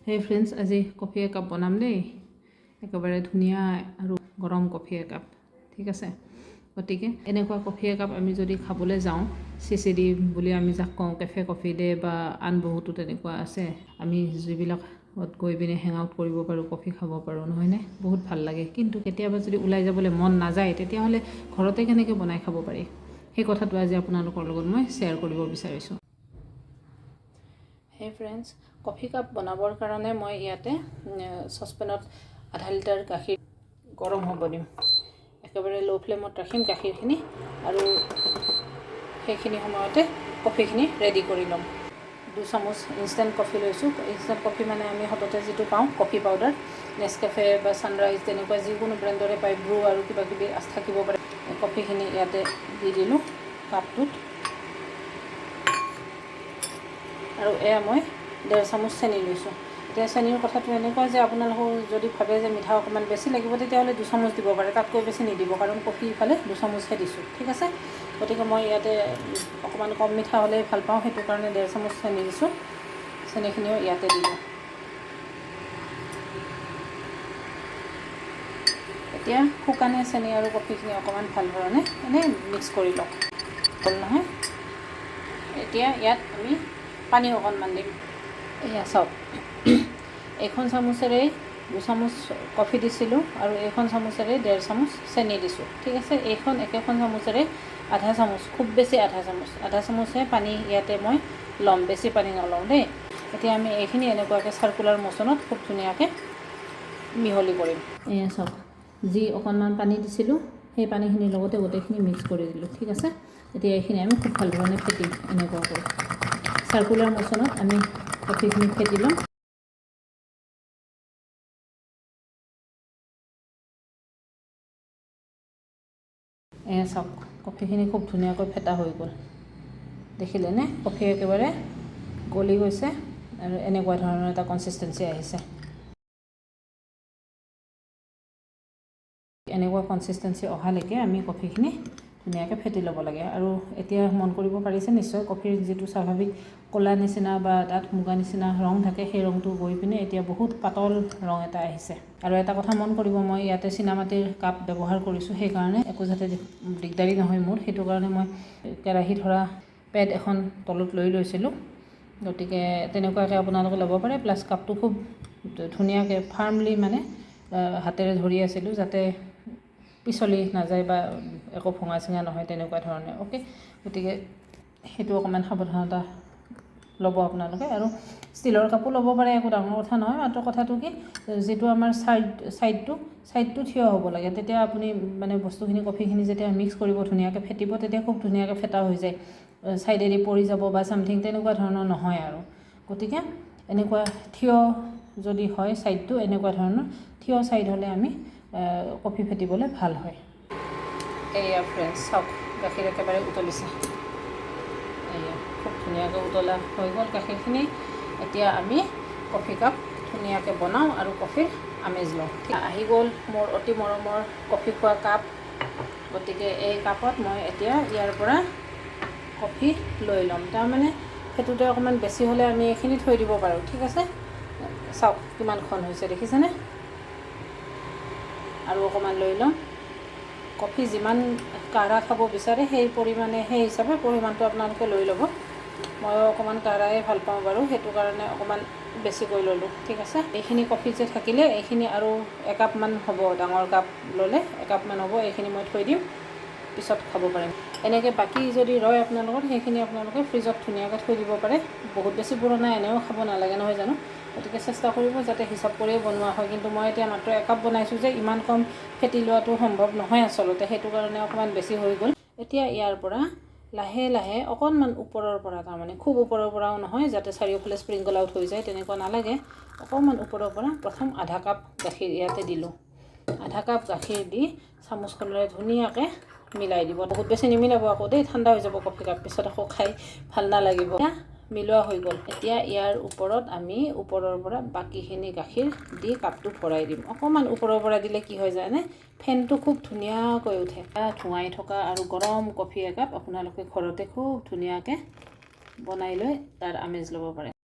Hey friends, আজি coffee একাপ বনাম দেই একেবাৰে ধুনীয়া আৰু গৰম কফি একাপ ঠিক আছে গতিকে এনেকুৱা কফি একাপ আমি যদি খাবলৈ যাওঁ CCD বুলি আমি যাক কওঁ কেফে কফি ডে বা আন বহুতো তেনেকুৱা আছে আমি যিবিলাক গৈ পিনে হেং আউট কৰিব পাৰোঁ কফি খাব পাৰোঁ নহয়নে বহুত ভাল লাগে কিন্তু কেতিয়াবা যদি ওলাই যাবলৈ মন নাযায় তেতিয়াহ'লে ঘৰতে কেনেকৈ বনাই খাব পাৰি সেই কথাটো আজি আপোনালোকৰ লগত মই শ্বেয়াৰ কৰিব বিচাৰিছোঁ Hey friends, কফি কাপ বনাবৰ কাৰণে মই ইয়াতে সসপেনত আধা লিটাৰ গাখীৰ গৰম হ'ব দিম একেবাৰে লো ফ্লেমত ৰাখিম গাখীৰখিনি আৰু সেইখিনি সময়তে কফিখিনি ৰেডি কৰি ল'ম 2 চামুচ ইনষ্টেণ্ট কফি লৈছোঁ ইনষ্টেণ্ট কফি মানে আমি হততে যেটো পাওঁ কফি পাউডাৰ নেসকেফে বা সানৰাইজ তেনেকুৱা যিকোনো ব্ৰেণ্ডৰে পাই ব্ৰু আৰু কিবা কিবি থাকিব পাৰে কফিখিনি ইয়াতে দি দিলোঁ কাপটোত আৰু এয়া মই 1.5 চামুচ চেনি লৈছোঁ এতিয়া চেনিৰ কথাটো এনেকুৱা যে আপোনালোকৰ যদি ভাবে যে মিঠা অকমান বেছি লাগিব তেতিয়াহ'লে 2 চামুচ দিব পাৰে তাতকৈ বেছি নিদিব কাৰণ কফি ইফালে 2 চামুচহে দিছোঁ ঠিক আছে গতিকে মই ইয়াতে অকমান কম মিঠা হ'লে ভাল পাওঁ সেইটো কাৰণে 1.5 চামুচ চেনি দিছোঁ চেনিখিনিও ইয়াতে দিলোঁ এতিয়া শুকানে চেনি আৰু কফিখিনি অকমান ভাল ধৰণে এনে মিক্স কৰি লওঁ হ'ল নহয় এতিয়া ইয়াত আমি পানী অকণমান দিম এয়া চাওক এখন চামুচেৰে 2 চামুচ কফি দিছিলোঁ আৰু এখন চামুচেৰে 1.5 চামুচ চেনি দিছোঁ ঠিক আছে এইখন একেখন চামুচেৰে আধা চামুচ খুব বেছি আধা চামুচে পানী ইয়াতে মই লম বেছি পানী নলওঁ দেই এতিয়া আমি এইখিনি এনেকুৱাকৈ সাৰ্কুলাৰ মোচনত খুব ধুনীয়াকৈ মিহলি কৰিম এয়া চাওক যি অকণমান পানী দিছিলোঁ সেই পানীখিনিৰ লগতে গোটেইখিনি মিক্স কৰি দিলোঁ ঠিক আছে এতিয়া এইখিনি আমি খুব ভাল ধৰণে ফেটিম এনেকুৱা কৰি সাৰ্কুলাৰ মোচনত আমি কফিখিনি ফেটি ল'ম এয়া চাওক কফিখিনি খুব ধুনীয়াকৈ ফেটা হৈ গ'ল দেখিলেনে কফি একেবাৰে গলি গৈছে আৰু এনেকুৱা ধৰণৰ এটা কনসিষ্টেন্সি আহিছে এনেকুৱা কনসিষ্টেন্সি অহালৈকে আমি কফিখিনি ধুনীয়াকৈ ফেটি ল'ব লাগে আৰু এতিয়া মন কৰিব পাৰিছে নিশ্চয় কফিৰ যেটো স্বাভাৱিক কলা নিচিনা বা তাত মুগা নিচিনা ৰং থাকে সেই ৰংটো গৈ পিনে এতিয়া বহুত পাতল ৰং এটা আহিছে আৰু এটা কথা মন কৰিব মই ইয়াতে চিনামাটিৰ কাপ ব্যৱহাৰ কৰিছোঁ সেই কাৰণে একো যাতে দিগদাৰি নহয় মোৰ সেইটো কাৰণে মই কেৰাহী ধৰা পেড এখন তলত লৈ লৈছিলোঁ গতিকে তেনেকুৱাকৈ আপোনালোকে ল'ব পাৰে প্লাছ কাপটো খুব ধুনীয়াকৈ ফাৰ্মলি মানে হাতেৰে ধৰি আছিলোঁ যাতে পিছলি নাযায় বা একো ভঙা চিঙা নহয় তেনেকুৱা ধৰণে ওকে গতিকে সেইটো অকমান সাৱধানতা ল'ব আপোনালোকে আৰু ষ্টিলৰ কাপো ল'ব পাৰে একো ডাঙৰ কথা নহয় মাত্ৰ কথাটো কি যেটো আমাৰ সাইডটো থিয় হ'ব লাগে তেতিয়া আপুনি মানে বস্তুখিনি কফিখিনি যেতিয়া মিক্স কৰিব ধুনীয়াকৈ ফেটিব তেতিয়া খুব ধুনীয়াকৈ ফেটা হৈ যায় সাইডেদি পৰি যাব বা সামথিং তেনেকুৱা ধৰণৰ নহয় আৰু গতিকে এনেকুৱা থিয় যদি হয় সাইডটো এনেকুৱা ধৰণৰ থিয় সাইড হ'লে আমি কফি ফেটিবলৈ ভাল হয় এয়া ফ্ৰেণ্ডছ চাওক গাখীৰ একেবাৰে উতলিছে এয়া খুব ধুনীয়াকৈ উতলা হৈ গ'ল গাখীৰখিনি এতিয়া আমি কফি কাপ ধুনীয়াকৈ বনাওঁ আৰু কফিৰ আমেজ লওঁ আহি গ'ল মোৰ অতি মৰমৰ কফি খোৱা কাপ গতিকে এই কাপত মই এতিয়া ইয়াৰ পৰা কফি লৈ ল'ম তাৰমানে সেইটোতে অকণমান বেছি হ'লে আমি এইখিনি থৈ দিব পাৰোঁ ঠিক আছে চাওক কিমানখন হৈছে দেখিছেনে আৰু অকণমান লৈ ল'ম কফি যিমান কাঢ়া খাব বিচাৰে সেই পৰিমাণে সেই হিচাপে পৰিমাণটো আপোনালোকে লৈ ল'ব মই অকণমান কাঢ়াই ভাল পাওঁ বাৰু সেইটো কাৰণে অকণমান বেছিকৈ ল'লোঁ ঠিক আছে এইখিনি কফি যে থাকিলে এইখিনি আৰু একাপমান হ'ব ডাঙৰ কাপ ল'লে একাপমান হ'ব এইখিনি মই থৈ দিম পিছত খাব পাৰিম এনেকৈ বাকী যদি ৰয় আপোনালোকৰ সেইখিনি আপোনালোকে ফ্ৰিজত ধুনীয়াকৈ থৈ দিব পাৰে বহুত বেছি পুৰণা এনেও খাব নালাগে নহয় জানো গতিকে চেষ্টা কৰিব যাতে হিচাপ কৰিয়ে বনোৱা হয় কিন্তু মই এতিয়া মাত্ৰ একাপ বনাইছোঁ যে ইমান কম ফেটি লোৱাটো সম্ভৱ নহয় আচলতে সেইটো কাৰণে অকণমান বেছি হৈ গ'ল এতিয়া ইয়াৰ পৰা লাহে লাহে অকণমান ওপৰৰ পৰা তাৰমানে খুব ওপৰৰ পৰাও নহয় যাতে চাৰিওফালে স্প্ৰিংকল আউট হৈ যায় তেনেকুৱা নালাগে অকণমান ওপৰৰ পৰা প্ৰথম আধা কাপ গাখীৰ ইয়াতে দিলোঁ আধা কাপ গাখীৰ দি চামুচখনেৰে ধুনীয়াকৈ মিলাই দিব বহুত বেছি নিমিলাব আকৌ দেই ঠাণ্ডা হৈ যাব কফি কাপ পিছত আকৌ খাই ভাল নালাগিব মিলোৱা হৈ গ'ল এতিয়া ইয়াৰ ওপৰত আমি ওপৰৰ পৰা বাকীখিনি গাখীৰ দি কাপটো ভৰাই দিম অকণমান ওপৰৰ পৰা দিলে কি হৈ যায় নে ফেনটো খুব ধুনীয়াকৈ উঠে ধুৱাই থকা আৰু গৰম কফি একাপ আপোনালোকে ঘৰতে খুব ধুনীয়াকৈ বনাই লৈ তাৰ আমেজ ল'ব পাৰে